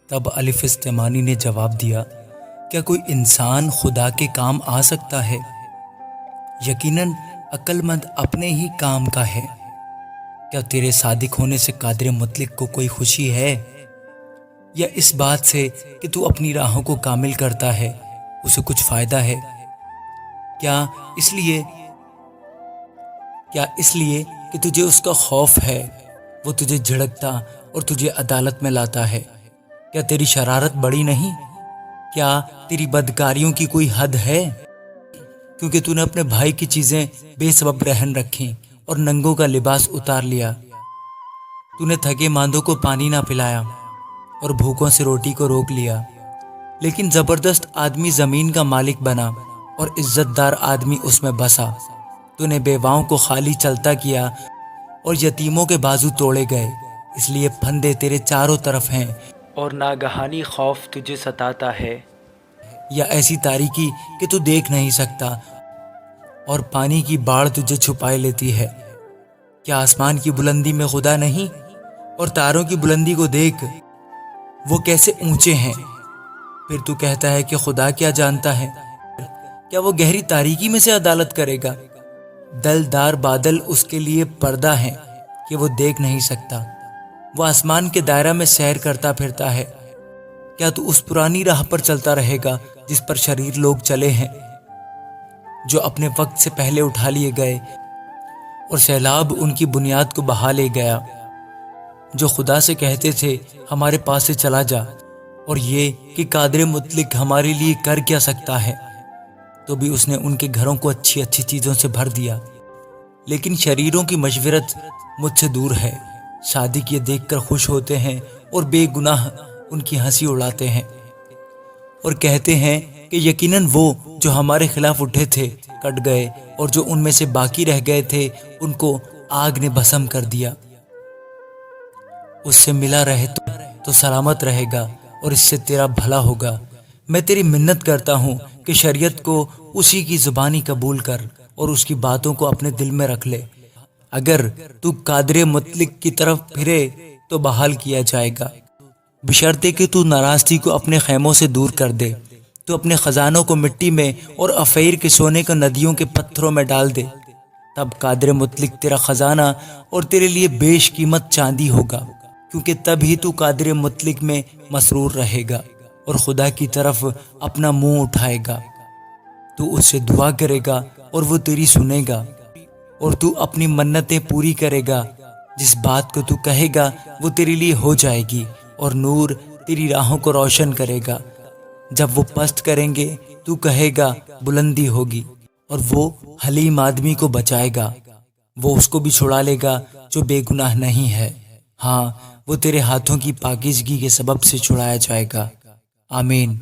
تب الف استمانی نے جواب دیا، کیا کوئی انسان خدا کے کام آ سکتا ہے؟ یقیناً عقل مند اپنے ہی کام کا ہے۔ کیا تیرے صادق ہونے سے قادر مطلق کو کوئی خوشی ہے، یا اس بات سے کہ تو اپنی راہوں کو کامل کرتا ہے اسے کچھ فائدہ ہے؟ کیا اس لیے کہ تجھے اس کا خوف ہے، وہ تجھے جھڑکتا اور تجھے عدالت میں لاتا ہے؟ کیا تیری شرارت بڑی نہیں؟ کیا تیری بدکاریوں کی کوئی حد ہے؟ کیونکہ تو نے اپنے بھائی کی چیزیں بے سبب رہن رکھیں اور ننگوں کا لباس اتار لیا۔ تو نے تھکے ماندوں کو پانی نہ پلایا اور بھوکوں سے روٹی کو روک لیا، لیکن زبردست آدمی زمین کا مالک بنا اور عزت دار آدمی اس میں بسا۔ تو نے بیواؤں کو خالی چلتا کیا اور یتیموں کے بازو توڑے گئے، اس لیے پھندے تیرے چاروں طرف ہیں اور ناگہانی خوف تجھے ستاتا ہے، یا ایسی تاریکی کہ تو دیکھ نہیں سکتا اور پانی کی باڑھ تجھے چھپائے لیتی ہے۔ کیا آسمان کی بلندی میں خدا نہیں؟ اور تاروں کی بلندی کو دیکھ، وہ کیسے اونچے ہیں۔ پھر تو کہتا ہے کہ خدا کیا جانتا ہے؟ کیا وہ گہری تاریکی میں سے عدالت کرے گا؟ دلدار بادل اس کے لیے پردہ ہیں کہ وہ دیکھ نہیں سکتا، وہ آسمان کے دائرہ میں سیر کرتا پھرتا ہے۔ کیا تو اس پرانی راہ پر چلتا رہے گا جس پر شریر لوگ چلے ہیں، جو اپنے وقت سے پہلے اٹھا لیے گئے اور سیلاب ان کی بنیاد کو بہا لے گیا، جو خدا سے کہتے تھے ہمارے پاس سے چلا جا، اور یہ کہ قادر مطلق ہمارے لیے کر کیا سکتا ہے، تو بھی اس نے ان کے گھروں کو اچھی اچھی چیزوں سے بھر دیا۔ لیکن شریروں کی مشورت مجھ سے دور ہے۔ صادق یہ دیکھ کر خوش ہوتے ہیں اور بے گناہ ان کی ہنسی اڑاتے ہیں اور کہتے ہیں کہ یقیناً وہ جو ہمارے خلاف اٹھے تھے کٹ گئے، اور جو ان میں سے باقی رہ گئے تھے ان کو آگ نے بھسم کر دیا۔ اس سے ملا رہے تو سلامت رہے گا اور اس سے تیرا بھلا ہوگا۔ میں تیری منت کرتا ہوں کہ شریعت کو اسی کی زبانی قبول کر اور اس کی باتوں کو اپنے دل میں رکھ لے۔ اگر تو قادر مطلق کی طرف پھرے تو بحال کیا جائے گا، بشرطے کہ تو ناراضگی کو اپنے خیموں سے دور کر دے، تو اپنے خزانوں کو مٹی میں اور افیر کے سونے کو ندیوں کے پتھروں میں ڈال دے۔ تب قادر مطلق تیرا خزانہ اور تیرے لیے بیش قیمت چاندی ہوگا، کیونکہ تب ہی تو قادر مطلق میں مسرور رہے گا اور خدا کی طرف اپنا منہ اٹھائے گا۔ تو اس سے دعا کرے گا اور وہ تیری سنے گا، اور تو اپنی منتیں پوری کرے گا۔ جس بات کو تو کہے گا وہ تیرے لیے ہو جائے گی، اور نور تیری راہوں کو روشن کرے گا۔ جب وہ پست کریں گے تو کہے گا بلندی ہوگی، اور وہ حلیم آدمی کو بچائے گا، وہ اس کو بھی چھڑا لے گا جو بے گناہ نہیں ہے۔ ہاں، وہ تیرے ہاتھوں کی پاکیزگی کے سبب سے چھڑایا جائے گا۔ آمین۔